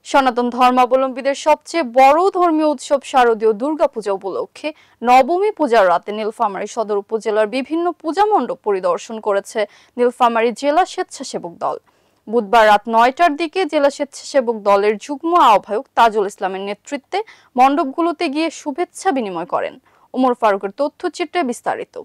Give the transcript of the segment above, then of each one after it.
সনাতন ধর্মাবলম্বীদের সবচেয়ে বড় ধর্মীয় উৎসব শারদীয় দুর্গাপূজা উপলক্ষে নবমী পূজার রাতে নীলফামারী সদর উপজেলার বিভিন্ন পূজা মণ্ডপ পরিদর্শন করেছে নীলফামারী জেলা স্বেচ্ছাসেবক দল। বুধবার রাত ৯টার দিকে জেলা স্বেচ্ছাসেবক দলের যুগ্ম আহ্বায়ক তাজুল ইসলামের নেতৃত্বে মণ্ডপগুলোতে গিয়ে শুভেচ্ছা বিনিময় করেন। ওমর ফারুকের তথ্যচিত্রে বিস্তারিত।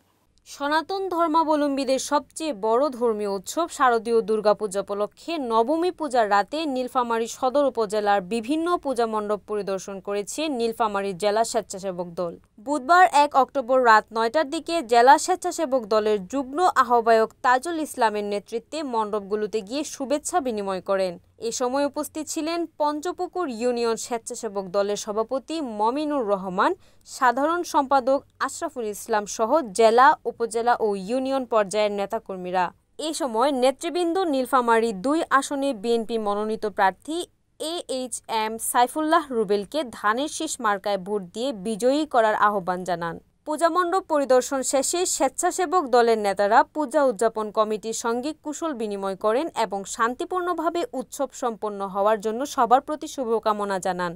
সনাতন ধর্মাবলম্বীদের সবচেয়ে বড় ধর্মীয় উৎসব শারদীয় দুর্গাপূজা উপলক্ষে নবমী পূজার রাতে নীলফামারী সদর উপজেলার বিভিন্ন পূজা মণ্ডপ পরিদর্শন করেছে নীলফামারী জেলা স্বেচ্ছাসেবক দল। বুধবার ১ অক্টোবর রাত ৯টার দিকে জেলা স্বেচ্ছাসেবক দলের যুগ্ম আহ্বায়ক তাজুল ইসলামের নেতৃত্বে মণ্ডপগুলোতে গিয়ে শুভেচ্ছা বিনিময় করেন। এ সময় উপস্থিত ছিলেন পঞ্চপুকুর ইউনিয়ন স্বেচ্ছাসেবক দলের সভাপতি মমিনুর রহমান, সাধারণ সম্পাদক আশরাফুল ইসলাম সহ জেলা, উপজেলা ও ইউনিয়ন পর্যায়ের নেতাকর্মীরা। এ সময় নেতৃবৃন্দ নীলফামারী ২ আসনে বিএনপি মনোনীত প্রার্থী AHM সাইফুল্লাহ রুবেলকে ধানের শীষ মার্কায় ভোট দিয়ে বিজয়ী করার আহ্বান জানান। পূজা মণ্ডপ পরিদর্শন শেষে স্বেচ্ছাসেবক দলের নেতারা পূজা উদযাপন কমিটির সঙ্গে কুশল বিনিময় করেন এবং শান্তিপূর্ণভাবে উৎসব সম্পন্ন হওয়ার জন্য সবার প্রতি শুভকামনা জানান।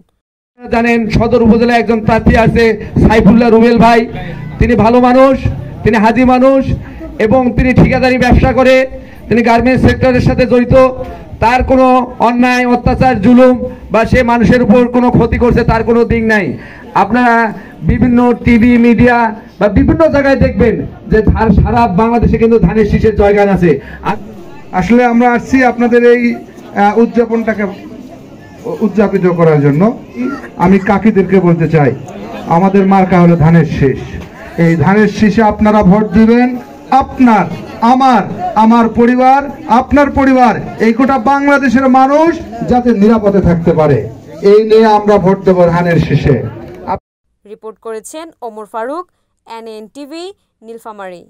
জানেন সদর উপজেলায় একজন প্রার্থী আছে সাইফুল্লাহ রুবেল ভাই, তিনি ভালো মানুষ, তিনি হাজি মানুষ এবং তিনি ঠিকাদারি ব্যবসা করে, তিনি গার্মেন্টস সেক্টরের সাথে জড়িত। তার কোনো অন্যায়, অত্যাচার, জুলুম বা সে মানুষের উপর কোনো ক্ষতি করছে তার কোনো দিক নাই। আপনারা বিভিন্ন টিভি মিডিয়া বা বিভিন্ন জায়গায় দেখবেন যে সারা বাংলাদেশে কিন্তু ধানের শীষের জয়গান আছে। আসলে আমরা আসছি আপনাদের এই উদযাপনটাকে উদযাপিত করার জন্য। আমি কাকিদেরকে বলতে চাই, আমাদের মার্কা হলো ধানের শীষ। এই ধানের শীষে আপনারা ভোট দিবেন। আপনার, আমার পরিবার, আপনার পরিবার, এই গোটা বাংলাদেশের মানুষ যাতে নিরাপদে থাকতে পারে, এই নিয়ে আমরা ভোট দেব ধানের শীষে। রিপোর্ট করেছেন ওমর ফারুক, NN টিভি, নীলফামারী।